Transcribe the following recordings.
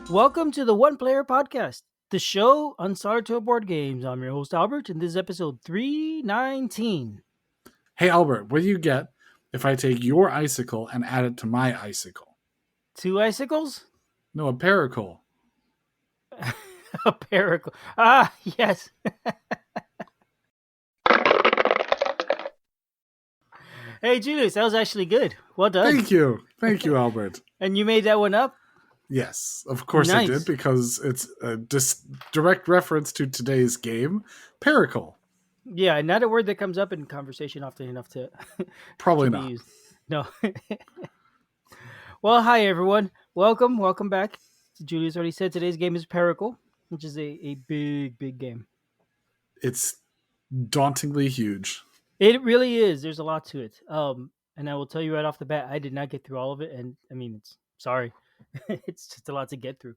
Welcome to the One Player Podcast, the show on Solitaire Board Games. I'm your host, Albert, and this is episode 319. Hey, Albert, what do you get if I take your icicle and add it to my icicle? Two icicles? No, a pericle. A pericle. Ah, yes. Hey, Julius, that was actually good. Well done. Thank you. Thank you, Albert. And you made that one up? Yes, of course I Nice. did, because it's a direct reference to today's game, Pericle. Yeah, not a word that comes up in conversation often enough to, Probably to be not. used. No. Well, hi, everyone. Welcome back. Julius already said today's game is Pericle, which is a big game. It's dauntingly huge. It really is. There's a lot to it. And I will tell you right off the bat, I did not get through all of it, and I mean, it's sorry, it's just a lot to get through.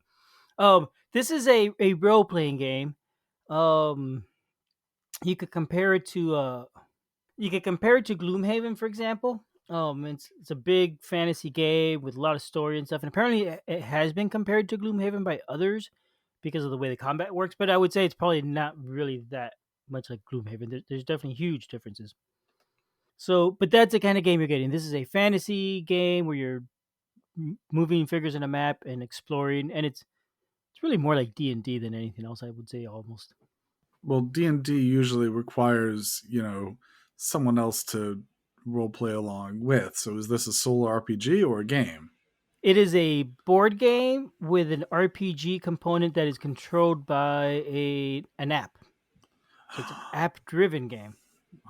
This is a role playing game. Um, you could compare it to Gloomhaven, for example. It's a big fantasy game with a lot of story and stuff, and apparently it has been compared to Gloomhaven by others because of the way the combat works. But I would say it's probably not really that much like Gloomhaven. There's definitely huge differences. So, but that's the kind of game you're getting. This is a fantasy game where you're moving figures in a map and exploring, and it's really more like D&D than anything else, I would say, almost. Well, D&D usually requires, someone else to role play along with. So is this a solo RPG or a game? It is a board game with an RPG component that is controlled by an app. So it's an app-driven game.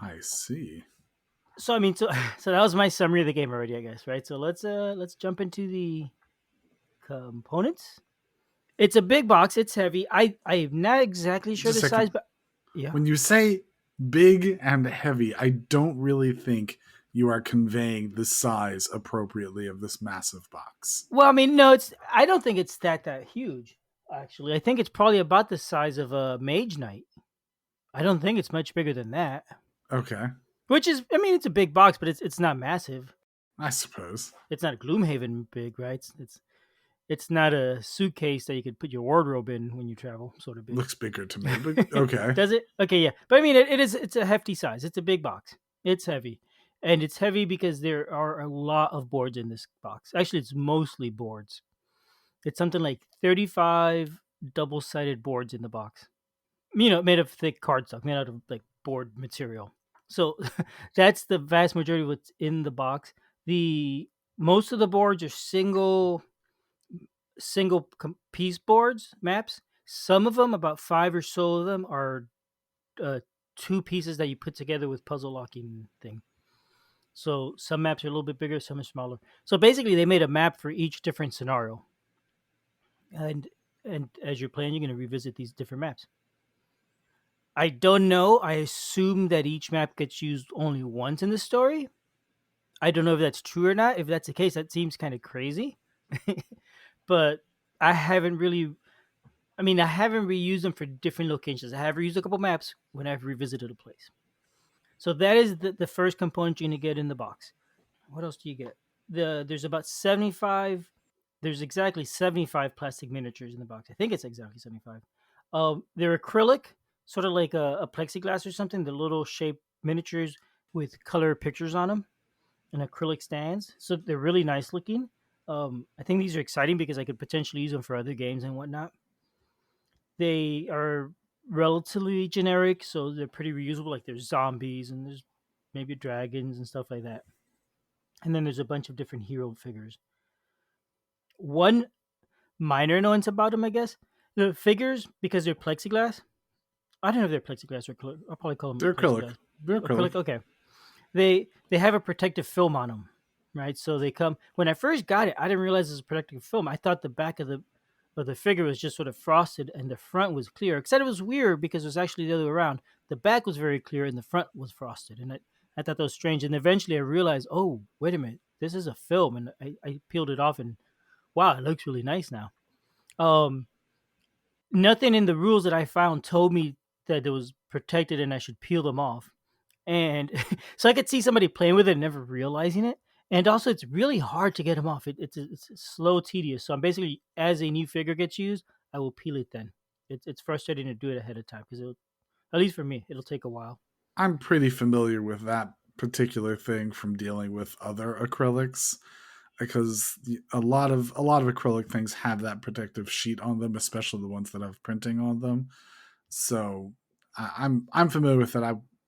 I see. So I mean, so that was my summary of the game already, I guess, right? So let's jump into the components. It's a big box. It's heavy. I'm not exactly sure Just the a second. size, but yeah. When you say big and heavy, I don't really think you are conveying the size appropriately of this massive box. Well, I mean, no, I don't think it's that huge. Actually, I think it's probably about the size of a Mage Knight. I don't think it's much bigger than that. Okay. Which is, I mean, it's a big box, but it's not massive. I suppose. It's not Gloomhaven big, right? It's not a suitcase that you could put your wardrobe in when you travel, sort of big. Looks bigger to me, but okay. Does it? Okay, yeah. But I mean, it's a hefty size. It's a big box. It's heavy. And it's heavy because there are a lot of boards in this box. Actually, it's mostly boards. It's something like 35 double-sided boards in the box. Made of thick cardstock, made out of like board material. So that's the vast majority of what's in the box. Most of the boards are single piece boards, maps. Some of them, about 5 or so of them, are two pieces that you put together with puzzle locking thing. So some maps are a little bit bigger, some are smaller. So basically, they made a map for each different scenario, and as you're playing, you're going to revisit these different maps. I don't know. I assume that each map gets used only once in the story. I don't know if that's true or not. If that's the case, that seems kind of crazy. But I haven't reused them for different locations. I have reused a couple maps when I've revisited a place. So that is the first component you're going to get in the box. What else do you get? There's about 75. There's exactly 75 plastic miniatures in the box. I think it's exactly 75. They're acrylic, sort of like a plexiglass or something. The little shaped miniatures with color pictures on them and acrylic stands. So they're really nice looking. I think these are exciting because I could potentially use them for other games and whatnot. They are relatively generic, so they're pretty reusable. Like there's zombies and there's maybe dragons and stuff like that. And then there's a bunch of different hero figures. One minor annoyance about them, I guess, the figures, because they're plexiglass. I don't know if they're plexiglass or acrylic. I'll probably call them They're plexiglass. acrylic. They're acrylic. Okay. They have a protective film on them, right? So they come. When I first got it, I didn't realize it was a protective film. I thought the back of the figure was just sort of frosted and the front was clear. Except it was weird because it was actually the other way around. The back was very clear and the front was frosted, and I thought that was strange. And eventually I realized, oh, wait a minute, this is a film, and I peeled it off, and wow, it looks really nice now. Nothing in the rules that I found told me that it was protected and I should peel them off. And so I could see somebody playing with it and never realizing it. And also, it's really hard to get them off. It's slow, tedious. So I'm basically, as a new figure gets used, I will peel it then. It's frustrating to do it ahead of time because it'll, at least for me, it'll take a while. I'm pretty familiar with that particular thing from dealing with other acrylics because a lot of acrylic things have that protective sheet on them, especially the ones that have printing on them. So I'm familiar with it.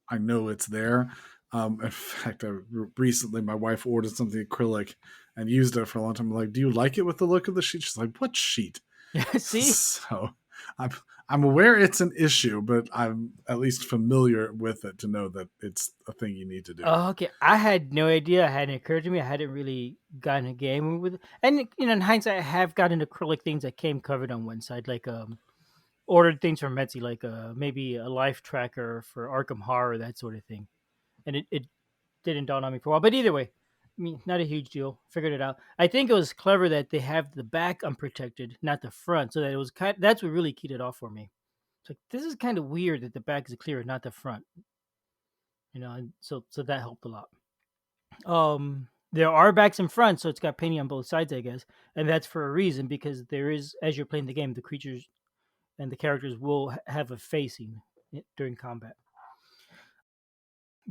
I know it's there. In fact, recently my wife ordered something acrylic and used it for a long time. I'm like, do you like it with the look of the sheet? She's like, what sheet? See? So I'm I'm aware it's an issue, but I'm at least familiar with it to know that it's a thing you need to do. Oh, okay. I had no idea. It hadn't occurred to me. I hadn't really gotten a game with it. And in hindsight, I have gotten acrylic things that came covered on one side, like ordered things from Etsy, like maybe a life tracker for Arkham Horror, that sort of thing. And it didn't dawn on me for a while. But either way, I mean, not a huge deal. Figured it out. I think it was clever that they have the back unprotected, not the front, so that it was kind. That's what really keyed it off for me. It's like this is kind of weird that the back is clear, not the front. And so that helped a lot. There are backs and fronts, so it's got painting on both sides, I guess, and that's for a reason because there is, as you're playing the game, the creatures and the characters will have a facing during combat.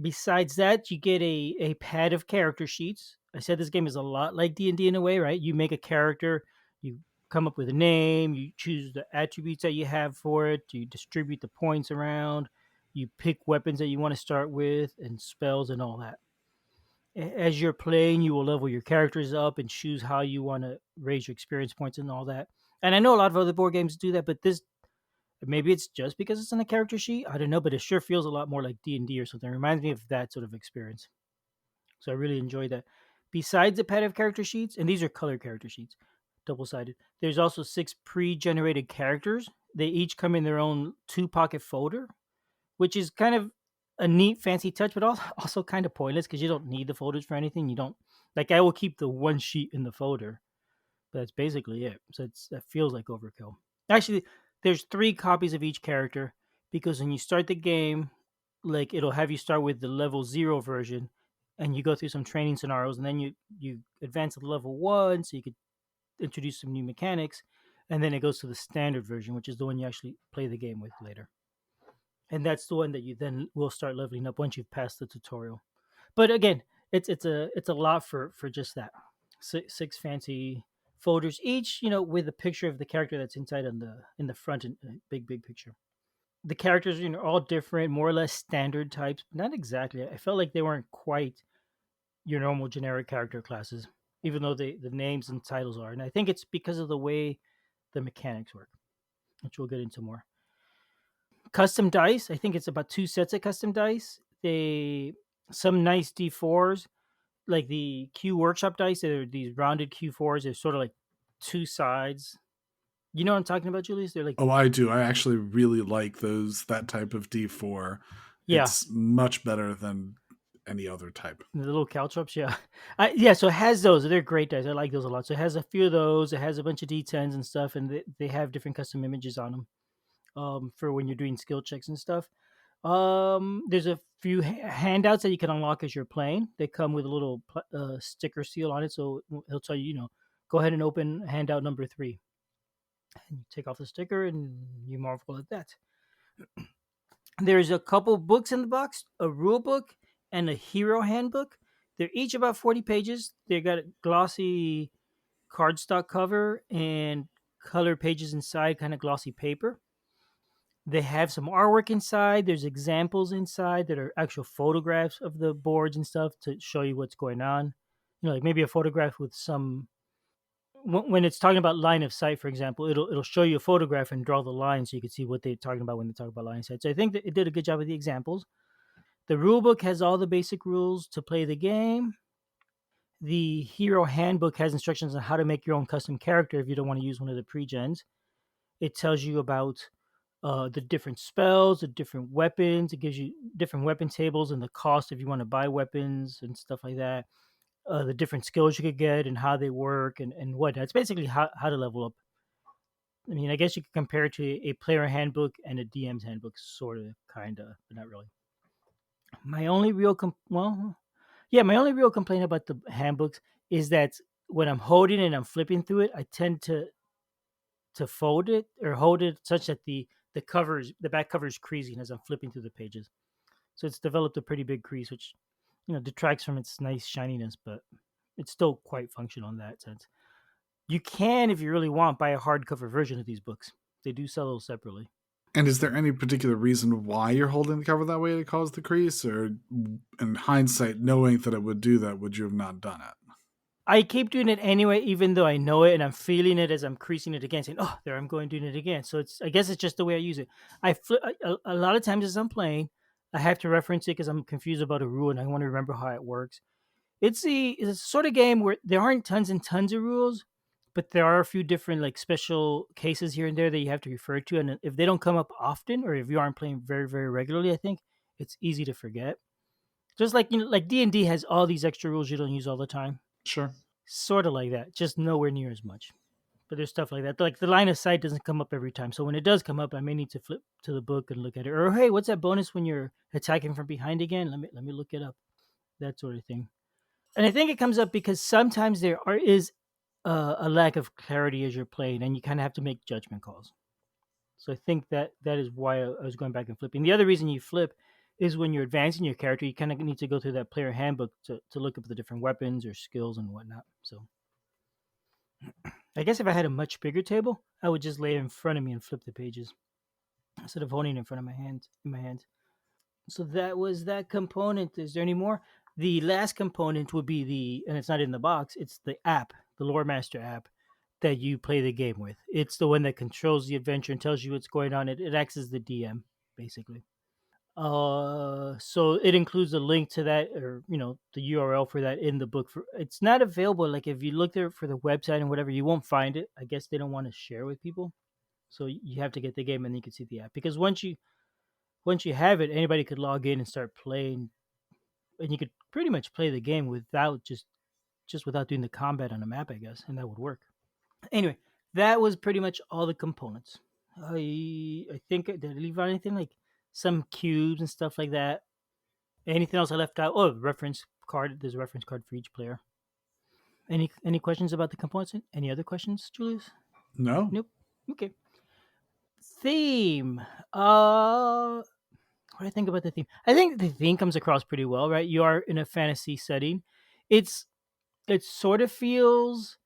Besides that, you get a pad of character sheets. I said this game is a lot like D&D in a way, right? You make a character, you come up with a name, you choose the attributes that you have for it, you distribute the points around, you pick weapons that you want to start with and spells and all that. As you're playing, you will level your characters up and choose how you want to raise your experience points and all that. And I know a lot of other board games do that, but this, maybe it's just because it's in a character sheet. I don't know, but it sure feels a lot more like D&D or something. It reminds me of that sort of experience. So I really enjoyed that. Besides the pad of character sheets, and these are color character sheets, double sided. There's also 6 pre-generated characters. They each come in their own 2-pocket folder, which is kind of a neat, fancy touch, but also kind of pointless because you don't need the folders for anything. You don't, like, I will keep the one sheet in the folder, but that's basically it. So that feels like overkill. Actually, there's 3 copies of each character because when you start the game, like it'll have you start with the level 0 version, and you go through some training scenarios, and then you advance to level 1, so you could introduce some new mechanics, and then it goes to the standard version, which is the one you actually play the game with later. And that's the one that you then will start leveling up once you've passed the tutorial. But again, it's a lot for just that. Six fancy folders each, with a picture of the character that's inside in the front and big picture. The characters, are all different, more or less standard types, but not exactly. I felt like they weren't quite your normal generic character classes, even though the names and titles are. And I think it's because of the way the mechanics work, which we'll get into more. Custom dice. I think it's about 2 sets of custom dice. They Some nice D4s, like the Q Workshop dice. They're these rounded Q4s. They're sort of like 2 sides. You know what I'm talking about, Julius? They're like, Oh, I do. I actually really like that type of D4. yeah, It's much better than any other type. the little caltrops. Yeah, yeah. So it has those. They're great dice. I like those a lot. So it has a few of those. It has a bunch of D10s and stuff, and they have different custom images on them. For when you're doing skill checks and stuff. There's a few handouts that you can unlock as you're playing. They come with a little sticker seal on it, so he'll tell you, go ahead and open handout number 3, and you take off the sticker, and you marvel at that. There's a couple books in the box, a rule book and a hero handbook. They're each about 40 pages. They got a glossy cardstock cover and color pages inside, kind of glossy paper. They have some artwork inside. There's examples inside that are actual photographs of the boards and stuff to show you what's going on. Like maybe a photograph with some. When it's talking about line of sight, for example, it'll show you a photograph and draw the line so you can see what they're talking about when they talk about line of sight. So I think that it did a good job with the examples. The rule book has all the basic rules to play the game. The hero handbook has instructions on how to make your own custom character if you don't want to use one of the pre-gens. It tells you about the different spells, the different weapons. It gives you different weapon tables and the cost if you want to buy weapons and stuff like that. The different skills you could get and how they work and what. It's basically how to level up. I mean, I guess you could compare it to a player handbook and a DM's handbook, sort of, kind of, but not really. My only real, well, Yeah, my only real complaint about the handbooks is that when I'm holding it and I'm flipping through it, I tend to fold it or hold it such that the back cover is creasing as I'm flipping through the pages. So it's developed a pretty big crease, which detracts from its nice shininess, but it's still quite functional in that sense. You can, if you really want, buy a hardcover version of these books. They do sell those separately. And is there any particular reason why you're holding the cover that way to cause the crease, or in hindsight, knowing that it would do that, would you have not done it? I keep doing it anyway, even though I know it and I'm feeling it as I'm creasing it again, saying, "Oh, there I'm going doing it again." So I guess it's just the way I use it. A lot of times as I'm playing, I have to reference it because I'm confused about a rule and I want to remember how it works. It's a sort of game where there aren't tons and tons of rules, but there are a few different like special cases here and there that you have to refer to, and if they don't come up often or if you aren't playing very very regularly, I think it's easy to forget. Just like like D&D has all these extra rules you don't use all the time, Sure. sort of like that, just nowhere near as much. But there's stuff like that. Like the line of sight doesn't come up every time, so when it does come up, I may need to flip to the book and look at it. Or hey, what's that bonus when you're attacking from behind again? Let me look it up. That sort of thing. And I think it comes up because sometimes is a lack of clarity as you're playing, and you kind of have to make judgment calls. So I think that is why I was going back and flipping. The other reason you flip is when you're advancing your character, you kind of need to go through that player handbook to look up the different weapons or skills and whatnot. So I guess if I had a much bigger table, I would just lay it in front of me and flip the pages instead of holding it in front of my hand in my hand. So that was that component. Is there any more? The last component would be and it's not in the box, it's the app, the Lore Master app that you play the game with. It's the one that controls the adventure and tells you what's going on. It acts as the DM, basically. So it includes a link to that, or the URL for that in the book. It's not available. Like if you look there for the website and whatever, you won't find it. I guess they don't want to share with people. So you have to get the game and then you can see the app. Because once you have it, anybody could log in and start playing, and you could pretty much play the game without just without doing the combat on a map, I guess, and that would work. Anyway, that was pretty much all the components. I think did I leave out anything like some cubes and stuff like that? Anything else I left out? Oh, reference card. There's a reference card for each player. Any questions about the components? Any other questions, Julius? No. Nope. Okay. Theme. What do I think about the theme? I think the theme comes across pretty well, right? You are in a fantasy setting. It's it sort of feels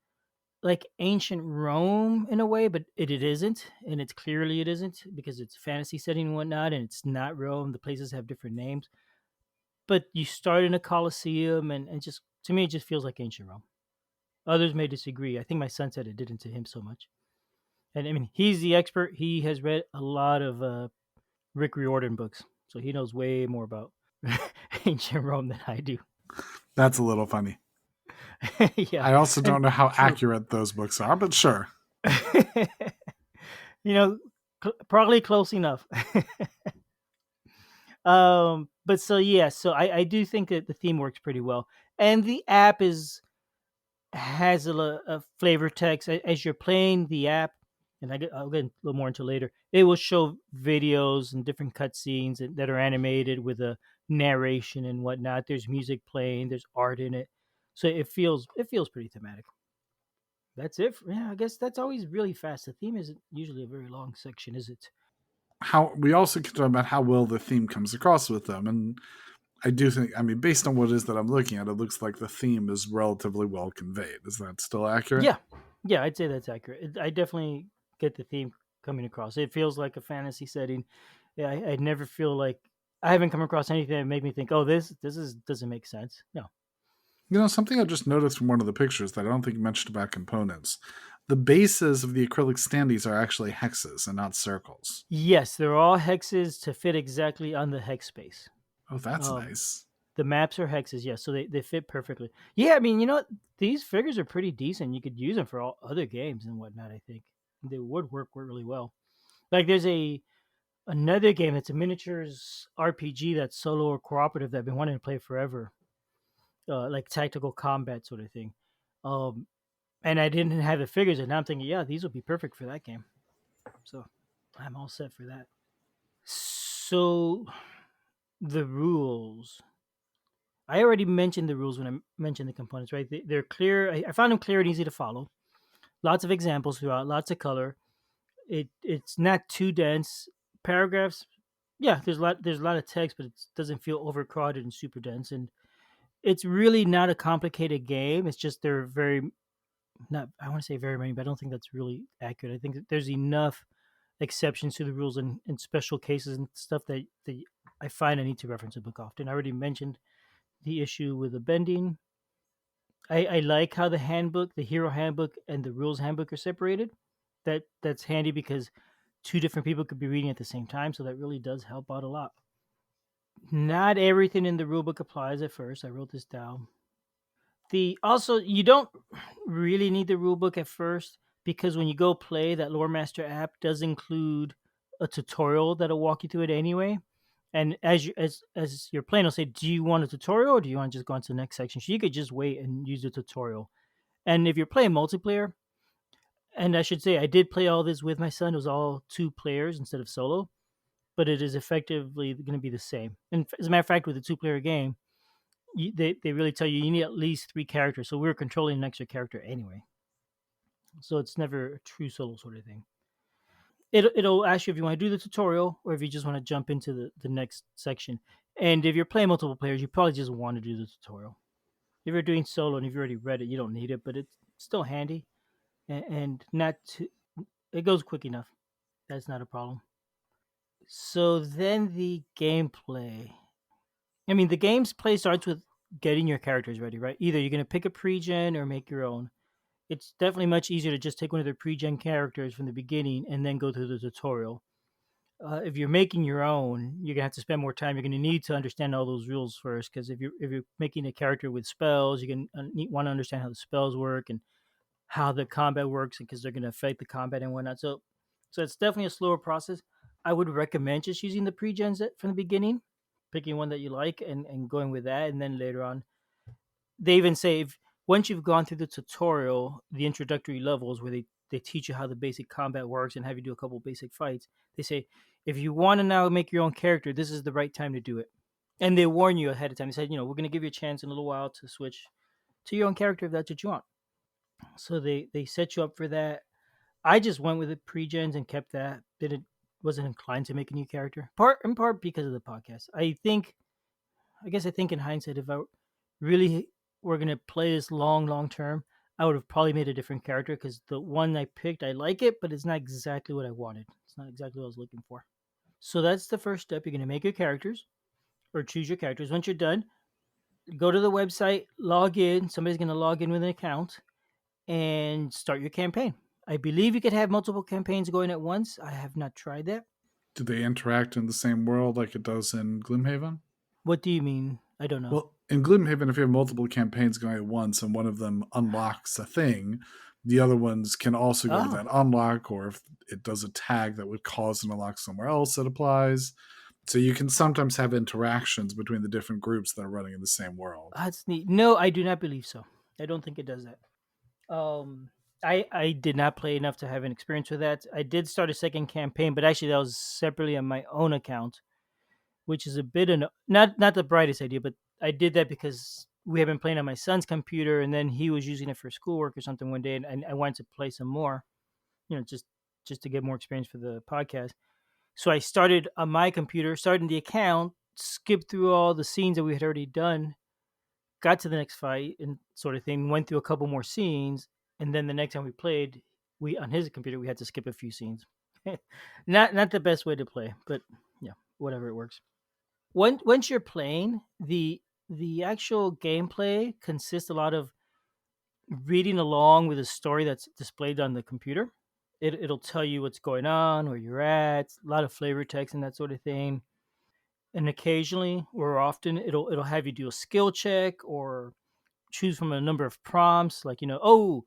like ancient Rome in a way, but it isn't, and it's clearly it isn't because it's fantasy setting and whatnot, and it's not Rome. The places have different names, but you start in a Colosseum, and just to me, it just feels like ancient Rome. Others may disagree. I think my son said it didn't to him so much, and I mean he's the expert. He has read a lot of Rick Riordan books, so he knows way more about ancient Rome than I do. That's a little funny. Yeah, I also and don't know how true. accurate those books are, but sure. you know, probably close enough. But so yeah, so I do think that the theme works pretty well, and the app has a flavor text as you're playing the app, and I'll get a little more into later. It will show videos and different cutscenes that are animated with a narration and whatnot. There's music playing, there's art in it, so it feels pretty thematic. That's it. Yeah, I guess that's always really fast. The theme isn't usually a very long section, is it? How we also can talk about how well the theme comes across with them, and I do think, I mean, based on what it is that I'm looking at, it looks like the theme is relatively well conveyed. Is that still accurate? Yeah, yeah, I'd say that's accurate. I definitely get the theme coming across. It feels like a fantasy setting. Yeah, I never feel like I haven't come across anything that made me think, "Oh, this is doesn't make sense." No. Something I just noticed from one of the pictures that I don't think you mentioned about components. The bases of the acrylic standees are actually hexes and not circles. Yes, they're all hexes to fit exactly on the hex space. Oh, that's Um, nice. the maps are hexes, yes, so they fit perfectly. Yeah, I mean, these figures are pretty decent. You could use them for all other games and whatnot. I think they would work really well. Like there's another game that's a miniatures RPG that's solo or cooperative that I've been wanting to play forever, like tactical combat sort of thing. Um, and I didn't have the figures, and now I'm thinking, yeah, these would be perfect for that game. So I'm all set for that. So the rules. I already mentioned the rules when I mentioned the components, right? They're clear. I found them clear and easy to follow. Lots of examples throughout, lots of color. It's not too dense. Paragraphs, yeah, there's a lot of text, but it doesn't feel overcrowded and super dense. And it's really not a complicated game. It's just they're very not. I want to say very many, but I don't think that's really accurate. I think that there's enough exceptions to the rules and special cases and stuff that I find I need to reference a book often. I already mentioned the issue with the bending. I like how the handbook, the hero handbook, and the rules handbook are separated. That's handy because two different people could be reading at the same time, so that really does help out a lot. Not everything in the rulebook applies at first. I wrote this down. The also you don't really need the rulebook at first because when you go play, that Lore Master app does include a tutorial that'll walk you through it anyway. And as you're playing, it'll say, "Do you want a tutorial or do you want to just go on to the next section?" So you could just wait and use the tutorial. And if you're playing multiplayer, and I should say I did play all this with my son, it was all two players instead of solo, but it is effectively going to be the same. And as a matter of fact, with a two-player game, they really tell you need at least three characters. So we were controlling an extra character anyway. So it's never a true solo sort of thing. It'll ask you if you want to do the tutorial or if you just want to jump into the next section. And if you're playing multiple players, you probably just want to do the tutorial. If you're doing solo and if you already read it, you don't need it, but it's still handy and not too, it goes quick enough. That's not a problem. So then the gameplay. I mean, the game's play starts with getting your characters ready, right? Either you're going to pick a pre-gen or make your own. It's definitely much easier to just take one of their pre-gen characters from the beginning and then go through the tutorial. If you're making your own, you're gonna have to spend more time. You're gonna need to understand all those rules first, because if you're making a character with spells, you can want to understand how the spells work and how the combat works, because they're gonna affect the combat and whatnot. So it's definitely a slower process. I would recommend just using the pre-gens from the beginning, picking one that you like and going with that, and then later on they even say if once you've gone through the tutorial, the introductory levels where they teach you how the basic combat works and have you do a couple basic fights, they say if you want to now make your own character, this is the right time to do it. And they warn you ahead of time. They said, we're going to give you a chance in a little while to switch to your own character if that's what you want. So they set you up for that. I just went with the pre-gens and kept that. Didn't wasn't inclined to make a new character. Part in part because of the podcast. I guess I think in hindsight, if I really were gonna play this long term, I would have probably made a different character because the one I picked, I like it, but it's not exactly what I wanted. It's not exactly what I was looking for. So that's the first step. You're gonna make your characters or choose your characters. Once you're done, go to the website, log in. Somebody's gonna log in with an account and start your campaign. I believe you could have multiple campaigns going at once. I have not tried that. Do they interact in the same world like it does in Gloomhaven? What do you mean? I don't know. Well, in Gloomhaven, if you have multiple campaigns going at once and one of them unlocks a thing, the other ones can also go to Oh, that unlock, or if it does a tag that would cause an unlock somewhere else, it applies. So you can sometimes have interactions between the different groups that are running in the same world. that's neat. No, I do not believe so. I don't think it does that. Um, I did not play enough to have an experience with that. I did start a second campaign, but actually that was separately on my own account, which is a bit not the brightest idea. But I did that because we had been playing on my son's computer, and then he was using it for schoolwork or something one day, and I wanted to play some more, just to get more experience for the podcast. So I started on my computer, started the account, skipped through all the scenes that we had already done, got to the next fight and sort of thing, went through a couple more scenes, and then the next time we played, we on his computer we had to skip a few scenes. Not the best way to play, but yeah, whatever it works. Once you're playing, the actual gameplay consists a lot of reading along with a story that's displayed on the computer. It'll tell you what's going on, where you're at, a lot of flavor text and that sort of thing. And occasionally, or often, it'll have you do a skill check or choose from a number of prompts, like oh,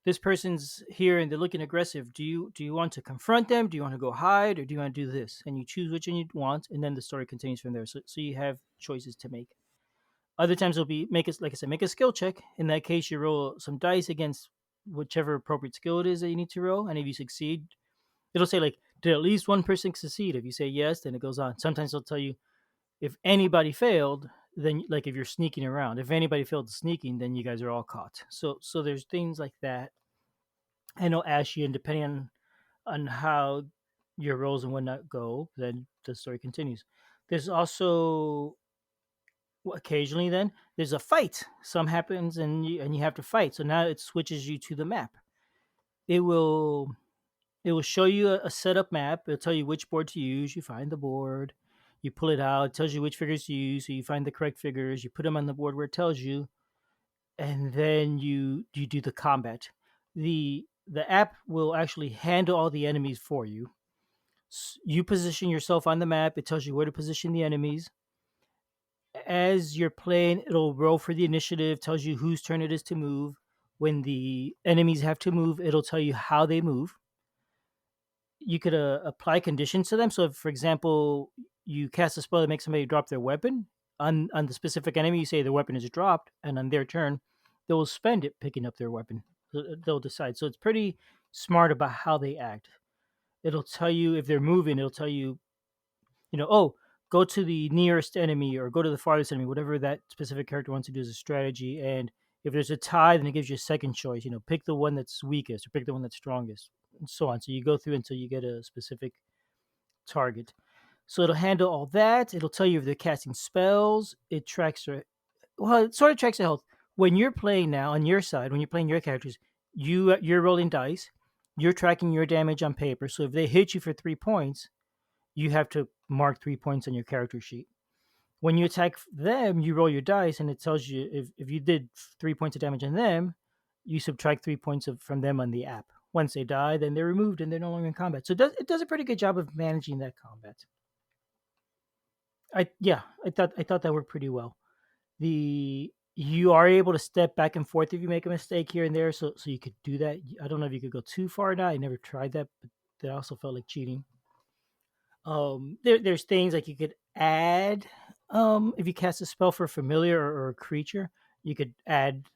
this person's here and they're looking aggressive. Do you want to confront them? Do you want to go hide, or do you want to do this? And you choose which one you want, and then the story continues from there. So you have choices to make. Other times it'll be make it like I said, make a skill check. In that case, you roll some dice against whichever appropriate skill it is that you need to roll, and if you succeed, it'll say like, did at least one person succeed? If you say yes, then it goes on. Sometimes it'll tell you if anybody failed, then like if you're sneaking around, if anybody failed sneaking, then you guys are all caught. So there's things like that. I know Ashy, and depending on how your roles and whatnot go, then the story continues. There's also occasionally then there's a fight. Some happens and you have to fight. So now it switches you to the map. It will it will show you a setup map. It'll tell you which board to use. You find the board, you pull it out. It tells you which figures to use. So you find the correct figures. You put them on the board where it tells you, and then you do the combat. The app will actually handle all the enemies for you. You position yourself on the map. It tells you where to position the enemies. As you're playing, it'll roll for the initiative, tells you whose turn it is to move. When the enemies have to move, it'll tell you how they move. You could apply conditions to them. So, if, for example, you cast a spell that makes somebody drop their weapon on the specific enemy, you say the weapon is dropped, and on their turn, they will spend it picking up their weapon. They'll decide. So it's pretty smart about how they act. It'll tell you if they're moving. It'll tell you, oh, go to the nearest enemy or go to the farthest enemy, whatever that specific character wants to do as a strategy. And if there's a tie, then it gives you a second choice. Pick the one that's weakest or pick the one that's strongest, and so on. So you go through until you get a specific target. So it'll handle all that. It'll tell you if they're casting spells. It tracks their, well, it sort of tracks their health. When you're playing now on your side, when you're playing your characters, you're rolling dice. You're tracking your damage on paper. So if they hit you for 3 points, you have to mark 3 points on your character sheet. When you attack them, you roll your dice, and it tells you if you did 3 points of damage on them, you subtract 3 points from them on the app. Once they die, then they're removed and they're no longer in combat. So it does a pretty good job of managing that combat. I thought that worked pretty well. You are able to step back and forth if you make a mistake here and there, so you could do that. I don't know if you could go too far or not. I never tried that, but that also felt like cheating. There's things like you could add, if you cast a spell for a familiar or a creature, you could add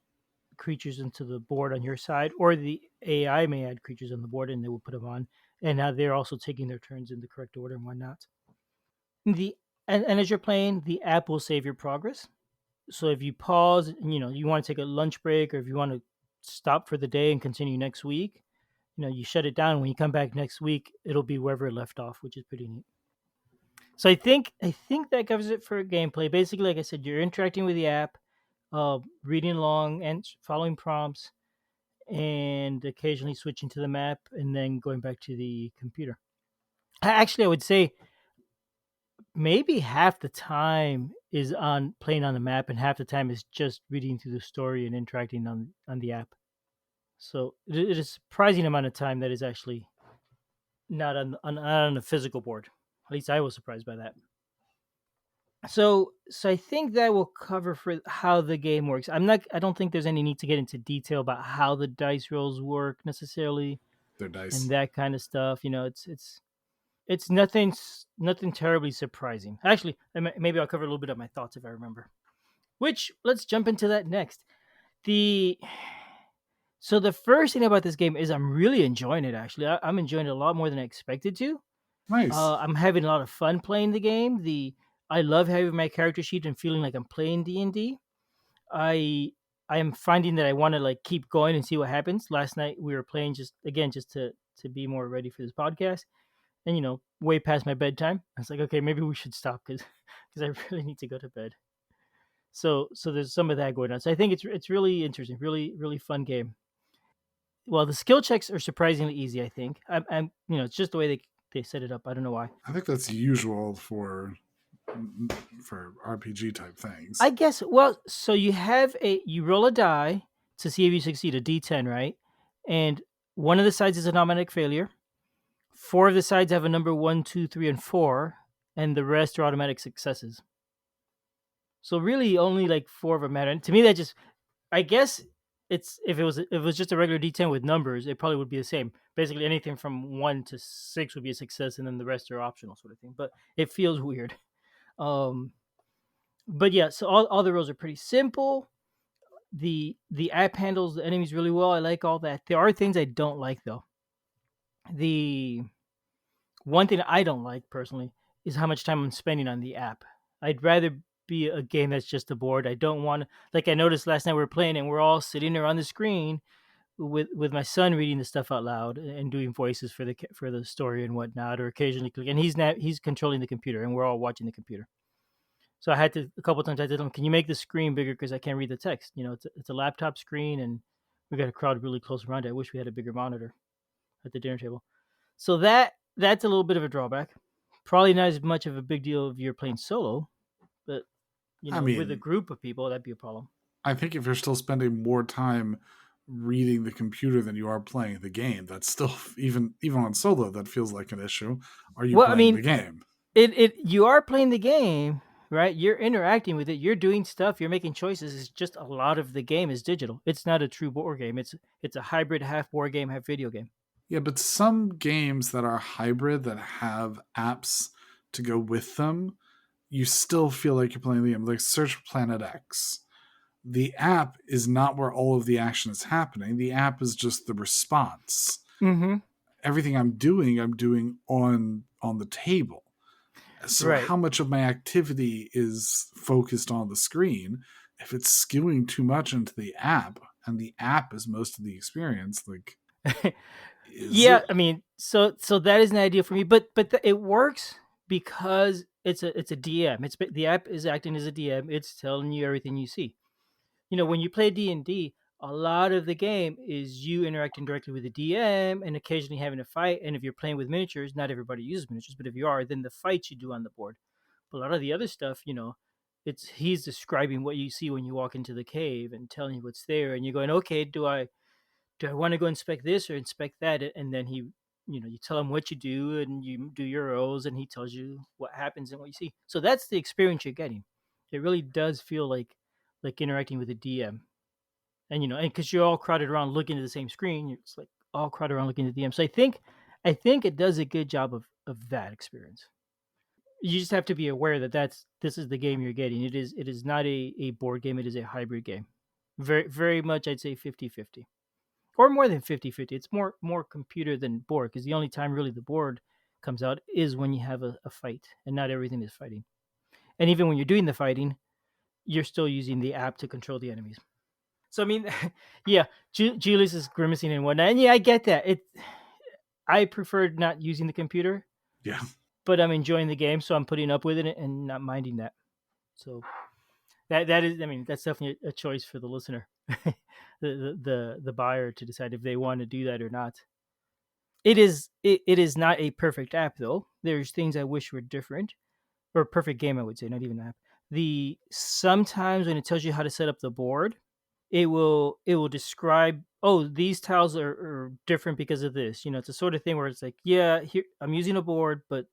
creatures into the board on your side, or the AI may add creatures on the board and they will put them on, and now they're also taking their turns in the correct order and whatnot. The and as you're playing, the app will save your progress. So if you pause, you want to take a lunch break, or if you want to stop for the day and continue next week, you shut it down. When you come back next week, it'll be wherever it left off, which is pretty neat. So I think that covers it for gameplay. Basically, like I said, you're interacting with the app, reading along and following prompts, and occasionally switching to the map and then going back to the computer. Actually, I would say maybe half the time is on playing on the map, and half the time is just reading through the story and interacting on the app. So it is a surprising amount of time that is actually not on a physical board. At least I was surprised by that. So I think that will cover for how the game works. I don't think there's any need to get into detail about how the dice rolls work necessarily Their and dice. that kind of stuff. It's nothing terribly surprising. Actually, maybe I'll cover a little bit of my thoughts if I remember. Which, let's jump into that next. The So the first thing about this game is I'm really enjoying it. Actually, I'm enjoying it a lot more than I expected to. Nice. I'm having a lot of fun playing the game. I love having my character sheet and feeling like I'm playing D&D. I I am finding that I want to like keep going and see what happens. Last night we were playing just to be more ready for this podcast, and way past my bedtime. I was like, okay, maybe we should stop because I really need to go to bed. So there's some of that going on. So I think it's really interesting, really fun game. Well, the skill checks are surprisingly easy. I think I'm it's just the way they set it up. I don't know why. I think that's usual for RPG type I things. guess. Well, so you roll a die to see if you succeed, a D10, right? And one of the sides is an automatic failure. Four of the sides have a number one, two, three, and four, and the rest are automatic successes. So really, only like four of them matter. And to me, that just, I guess, it's if it was just a regular D10 with numbers, it probably would be the same. Basically, anything from 1 to 6 would be a success, and then the rest are optional, sort of thing. But it feels weird. Um, but yeah, so all the rules are pretty simple. The app handles the enemies really well. I like all that. There are things I don't like though. The one thing I don't like personally is how much time I'm spending on the app. I'd rather be a game that's just a board. I don't want, like, I noticed last night we were playing and we're all sitting there on the screen with my son reading the stuff out loud and doing voices for the story and whatnot, or occasionally click. And he's controlling the computer, and we're all watching the computer. So I had to a couple times I told him, "Can you make the screen bigger because I can't read the text? You know, it's a laptop screen, and we got a crowd really close around it. I wish we had a bigger monitor at the dinner table." So that's a little bit of a drawback. Probably not as much of a big deal if you're playing solo, but I with a mean, group of people, that'd be a problem. I think if you're still spending more time reading the computer than you are playing the game, that's still even on solo that feels like an issue. Are you Well, I playing mean, the game? it you are playing the game, right? You're interacting with it. You're doing stuff. You're making choices. It's just a lot of the game is digital. It's not a true board game. It's a hybrid, half board game, half video game. Yeah, but some games that are hybrid that have apps to go with them, you still feel like you're playing the game. Like Search for Planet X. The app is not where all of the action is happening. The app is just the response. Mm-hmm. Everything I'm doing on the table. So Right. how much of my activity is focused on the screen? If it's skewing too much into the app, and the app is most of the experience, like, is Yeah, it? I mean, so that is an idea for me, but it works because it's a DM. The app is acting as a DM. It's telling you everything you see. When you play D&D, a lot of the game is you interacting directly with the DM and occasionally having a fight. And if you're playing with miniatures, not everybody uses miniatures, but if you are, then the fights you do on the board. But a lot of the other stuff, it's he's describing what you see when you walk into the cave and telling you what's there, and you're going, okay, do I want to go inspect this or inspect that? And then you tell him what you do and you do your roles, and he tells you what happens and what you see. So that's the experience you're getting. It really does feel like interacting with a DM, and because you're all crowded around looking at the same screen, it's like all crowded around looking at the DM. So I think it does a good job of that experience. You just have to be aware that this is the game you're getting. It is not a board game. It is a hybrid game. Very very much, I'd say 50-50, or more than 50-50. It's more computer than board, because the only time really the board comes out is when you have a fight, and not everything is fighting. And even when you're doing the fighting, you're still using the app to control the enemies. So I mean, yeah, Julius is grimacing and whatnot, and yeah, I get that. I preferred not using the computer, Yeah. but I'm enjoying the game, so I'm putting up with it and not minding that. So that is, I mean, that's definitely a choice for the listener, the buyer, to decide if they want to do that or not. It is not a perfect app though. There's things I wish were different, or perfect game, I would say, not even app. The Sometimes when it tells you how to set up the board, it will describe, oh, these tiles are different because of this. It's a sort of thing where it's like, yeah, here I'm using a board, but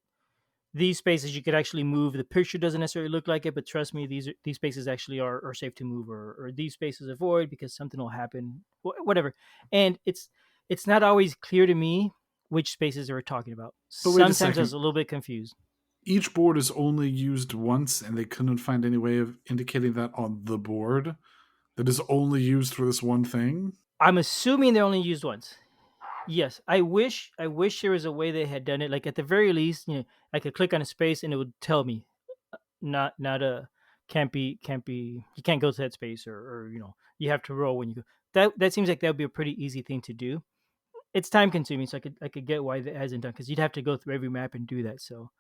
these spaces you could actually move. The picture doesn't necessarily look like it, but trust me, these spaces actually are safe to move, or these spaces avoid because something will happen, whatever. And it's not always clear to me which spaces we're talking about. But wait a Sometimes I was second. a little bit confused. Each board is only used once, and they couldn't find any way of indicating that on the board that is only used for this one thing. I'm assuming they're only used once. Yes, I wish there was a way they had done it. Like at the very least, I could click on a space and it would tell me, not a can't be, you can't go to that space, or you have to roll when you go. That seems like that would be a pretty easy thing to do. It's time consuming, so I could get why that hasn't done, because you'd have to go through every map and do that. So,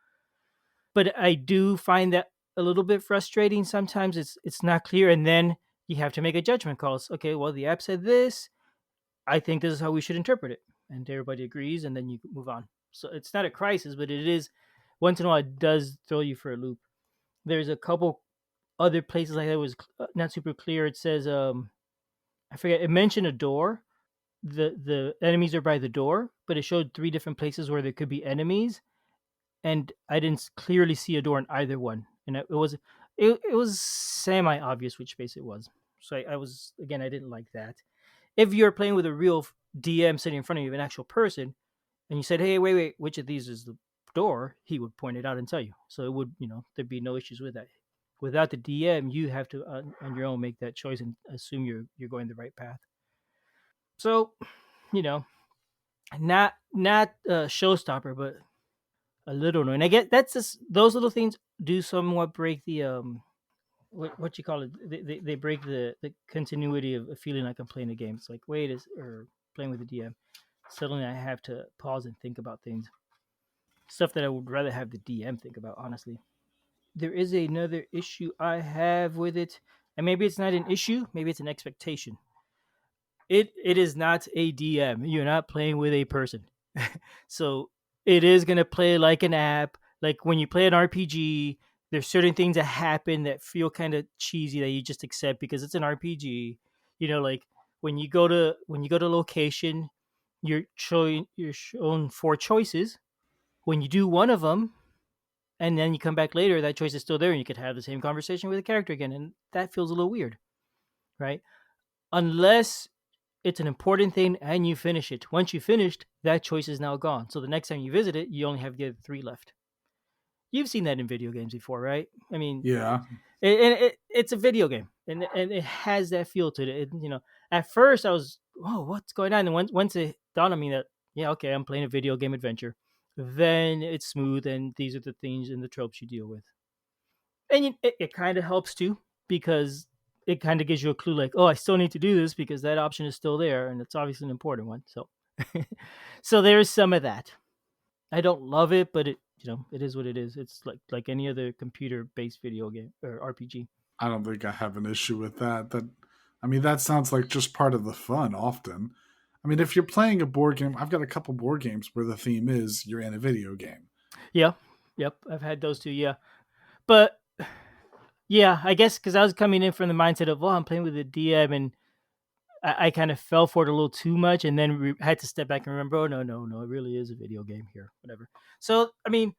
but I do find that a little bit frustrating sometimes. It's not clear, and then you have to make a judgment calls. Okay, well, the app said this. I think this is how we should interpret it, and everybody agrees, and then you move on. So it's not a crisis, but it is, once in a while, it does throw you for a loop. There's a couple other places like that was not super clear. It says, I forget, it mentioned a door. The enemies are by the door, but it showed three different places where there could be enemies, and I didn't clearly see a door in either one. And it was semi obvious which space it was. So I was, again, I didn't like that. If you're playing with a real DM sitting in front of you, an actual person, and you said, "Hey, wait, which of these is the door?" He would point it out and tell you. So it would, there'd be no issues with that. Without the DM, you have to, on your own, make that choice and assume you're going the right path. So, you know, not a showstopper, but a little annoying. I get that's just, those little things do somewhat break the what you call it? They break the continuity of feeling like I'm playing a game. It's like wait is or playing with the DM. Suddenly I have to pause and think about things, stuff that I would rather have the DM think about. Honestly, there is another issue I have with it, and maybe it's not an issue. Maybe it's an expectation. It is not a DM. You're not playing with a person. So it is gonna play like an app. Like when you play an RPG, there's certain things that happen that feel kind of cheesy that you just accept because it's an RPG. Like when you go to location, you're shown four choices. When you do one of them, and then you come back later, that choice is still there, and you could have the same conversation with the character again, and that feels a little weird, right? Unless it's an important thing and you finish it. Once you finished, that choice is now gone. So the next time you visit it, you only have the other three left. You've seen that in video games before, right? I mean, Yeah. it's a video game, and it has that feel to it. At first I was, oh, what's going on? And once it dawned on me that, yeah, okay, I'm playing a video game adventure, then it's smooth, and these are the things and the tropes you deal with. And it kind of helps too because it kind of gives you a clue like, oh, I still need to do this because that option is still there and it's obviously an important one. So so there's some of that. I don't love it, but it is what it is. It's like any other computer based video game or RPG. I don't think I have an issue with that. I mean, that sounds like just part of the fun often. I mean, if you're playing a board game, I've got a couple board games where the theme is you're in a video game. Yeah. Yep, I've had those too. Yeah. But yeah, I guess because I was coming in from the mindset of, oh, I'm playing with a DM, and I kind of fell for it a little too much, and then had to step back and remember, oh no, no, no, it really is a video game here, whatever. So I mean,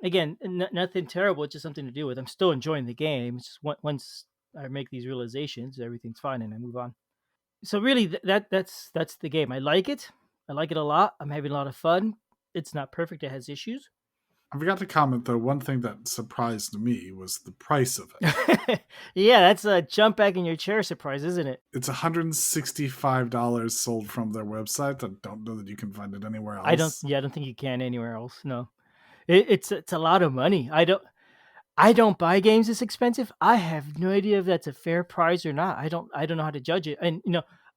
again, nothing terrible. It's just something to deal with. I'm still enjoying the game. It's just once I make these realizations, everything's fine, and I move on. So really, that's the game. I like it. I like it a lot. I'm having a lot of fun. It's not perfect. It has issues. I forgot to comment though. One thing that surprised me was the price of it. Yeah, that's a jump back in your chair surprise, isn't it? It's $165 sold from their website. I don't know that you can find it anywhere I don't. else. Yeah, I don't think you can anywhere else. No, it's a lot of money. I don't buy games this expensive. I have no idea if that's a fair price or not. I don't know how to judge it. And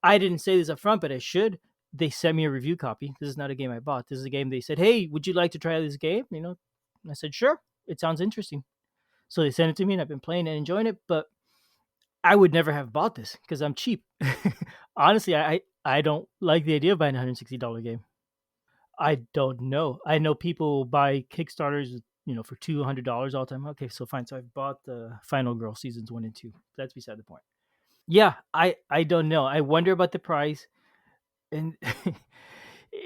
I didn't say this up front, but I should. They sent me a review copy. This is not a game I bought. This is a game they said, "Hey, would you like to try this game?" I said, "Sure. It sounds interesting." So they sent it to me, and I've been playing and enjoying it. But I would never have bought this because I'm cheap. Honestly, I don't like the idea of buying a $160 game. I don't know. I know people buy Kickstarters, for $200 all the time. Okay, so fine. So I've bought the Final Girl seasons 1 and 2. That's beside the point. Yeah, I don't know. I wonder about the price, and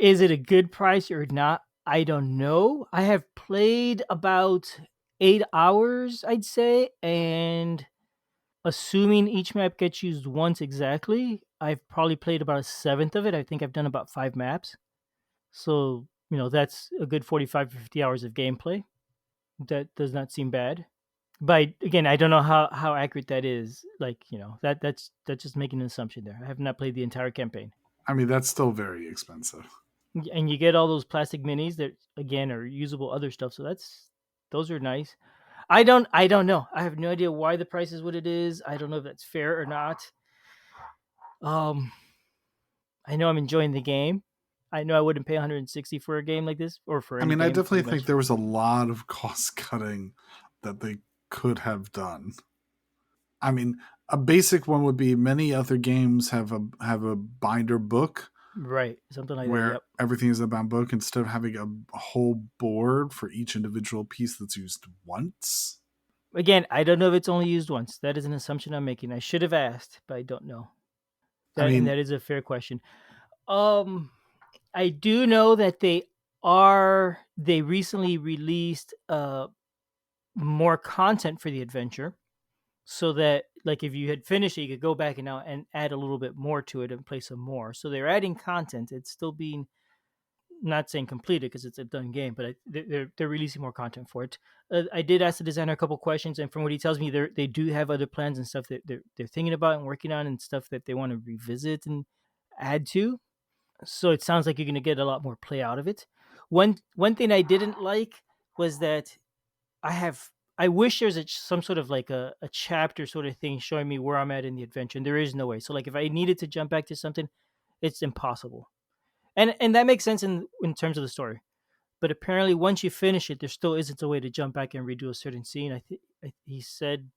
is it a good price or not? I don't know. I have played about 8 hours, I'd say, and assuming each map gets used once exactly, I've probably played about a seventh of it. I think I've done about 5 maps. So, that's a good 45 to 50 hours of gameplay. That does not seem bad. But again, I don't know how accurate that is. Like, that's just making an assumption there. I have not played the entire campaign. I mean, that's still very expensive. And you get all those plastic minis that again are usable other stuff. So those are nice. I don't know. I have no idea why the price is what it is. I don't know if that's fair or not. Um I know I'm enjoying the game. I know I wouldn't pay 160 for a game like this or for I any mean, I game definitely pretty think much. there was a lot of cost cutting that they could have done. I mean, a basic one would be many other games have a binder book Right. Something like that. where Yep. everything is a bound book instead of having a whole board for each individual piece that's used once. Again, I don't know if it's only used once. That is an assumption I'm making. I should have asked, but I don't know. I And mean, that is a fair question. Um I do know that they recently released more content for the adventure so that like if you had finished it you could go back and now and add a little bit more to it and play some more. So they're adding content. It's still being not saying completed because it's a done game, but they're releasing more content for it. I did ask the designer a couple questions, and from what he tells me, they do have other plans and stuff that they're thinking about and working on, and stuff that they want to revisit and add to. So it sounds like you're going to get a lot more play out of it. One thing I didn't like was that I have I wish there's some sort of like a chapter sort of thing showing me where I'm at in the adventure, and there is no way. So like if I needed to jump back to something, it's impossible. And that makes sense in terms of the story. But apparently, once you finish it, there still isn't a way to jump back and redo a certain scene. I think he said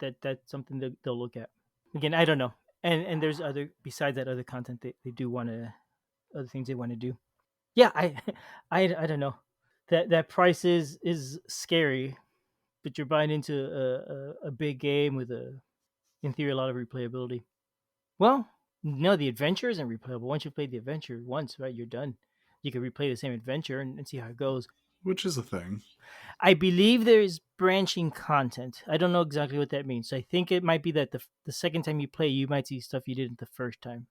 that that's something that they'll look at. Again, I don't know. And there's other besides that other content they do want to other things they want to do. Yeah, I don't know. That price is scary, but you're buying into a big game with in theory a lot of replayability. Well, no, the adventure isn't replayable. Once you've played the adventure once, right, you're done. You can replay the same adventure and see how it goes. Which is a thing. I believe there is branching content. I don't know exactly what that means. So I think it might be that the second time you play, you might see stuff you didn't the first time.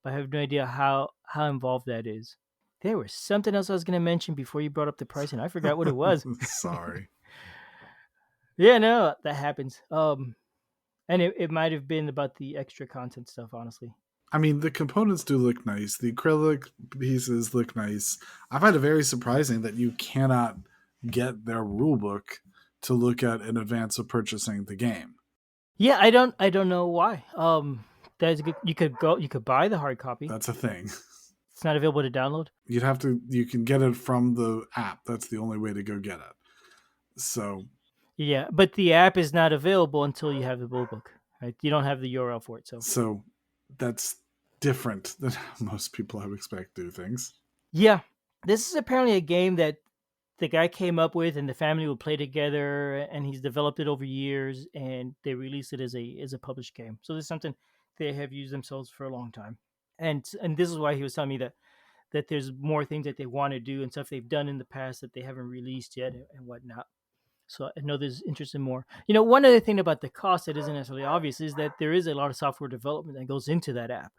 But I have no idea how involved that is. There was something else I was going to mention before you brought up the price, and I forgot what it was. Sorry. Yeah, no, that happens. And it might have been about the extra content stuff, honestly. I mean, the components do look nice. The acrylic pieces look nice. I find it very surprising that you cannot get their rulebook to look at in advance of purchasing the game. Yeah, I don't know why. That's good. You could buy the hard copy. That's a thing. It's not available to download. You can get it from the app. That's the only way to go get it. So Yeah, but the app is not available until you have the rulebook. Right? You don't have the URL for it, so that's different than how most people I would expect do things. Yeah, this is apparently a game that the guy came up with, and the family would play together, and he's developed it over years, and they released it as a published game. So this is something they have used themselves for a long time, and this is why he was telling me that there's more things that they want to do and stuff they've done in the past that they haven't released yet and whatnot. So I know there's interest in more. One other thing about the cost that isn't necessarily obvious is that there is a lot of software development that goes into that app.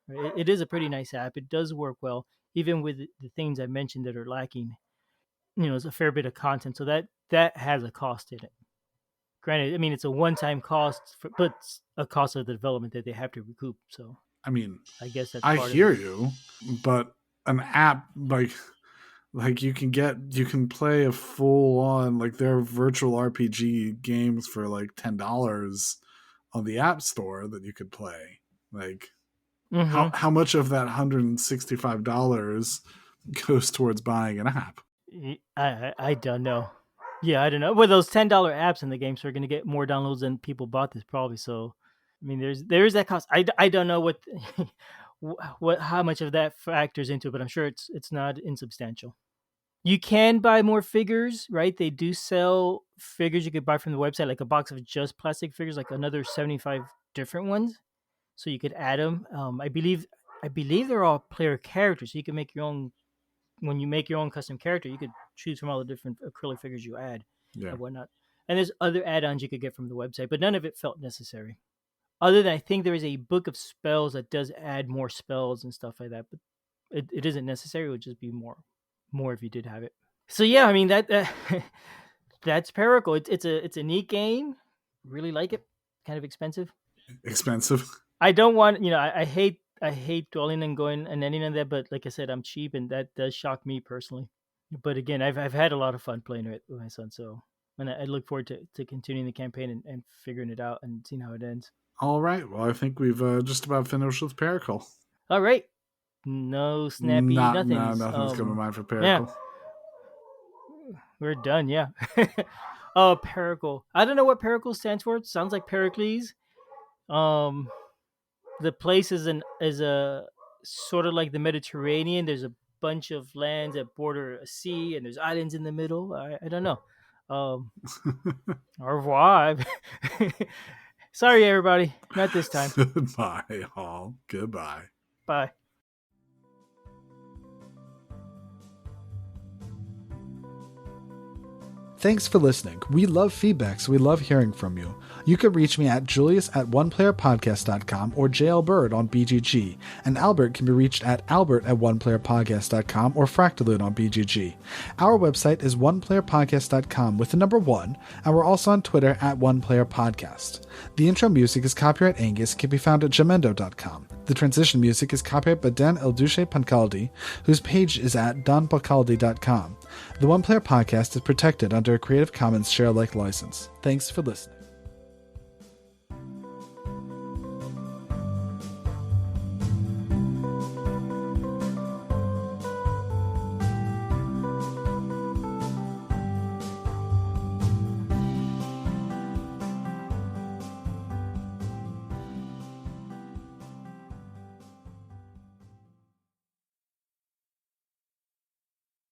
Right? It is a pretty nice app. It does work well, even with the things I mentioned that are lacking. It's a fair bit of content, so that has a cost in it. Granted, I mean it's a one-time cost, but it's a cost of the development that they have to recoup. So I mean, I guess that's I part hear of it. you, but an app like you can play a full on like there are virtual RPG games for like $10 on the App Store that you could play. Like Mm-hmm. how much of that $165 goes towards buying an app? I don't know. Yeah, I don't know. Well, those $10 apps in the game, so we're gonna get more downloads than people bought this probably. So, I mean, there is that cost. I don't know what what how much of that factors into it, but I'm sure it's not insubstantial. You can buy more figures, right? They do sell figures you could buy from the website, like a box of just plastic figures, like another 75 different ones. So you could add them. I believe they're all player characters. So you can make your own. When you make your own custom character, you could choose from all the different acrylic figures you add Yeah. and whatnot. And there's other add-ons you could get from the website, but none of it felt necessary. Other than I think there is a book of spells that does add more spells and stuff like that, but it isn't necessary. It would just be more if you did have it. So yeah, I mean that that's Pericle. It's a neat game. Really like it. Kind of expensive. Expensive. I don't want I hate dwelling and going and ending on that, but like I said, I'm cheap, and that does shock me personally. But again, I've had a lot of fun playing it with my son, so and I look forward to continuing the campaign and figuring it out and seeing how it ends. All right. Well, I think we've just about finished with Pericle. All right, no snappy nothings. Nothing's coming to mind for Yeah, Pericle. we're done. Yeah. Oh, Pericle. I don't know what Pericle stands for. It sounds like Pericles. Um, the place is a sort of like the Mediterranean. There's a bunch of lands that border a sea, and there's islands in the middle. I don't know. Um, au revoir. Sorry, everybody. Not this time. Goodbye, all. Goodbye. Bye. Thanks for listening. We love feedback, so we love hearing from you. You can reach me at julius@oneplayerpodcast.com or JLBird on BGG, and Albert can be reached at albert@oneplayerpodcast.com or Fractalute on BGG. Our website is oneplayerpodcast.com with the number 1, and we're also on Twitter at oneplayerpodcast. The intro music is copyright Angus, can be found at jamendo.com. The transition music is copyright by Dan El Duce Pancaldi, whose page is at donpancaldi.com. The One Player Podcast is protected under a Creative Commons share-alike license. Thanks for listening.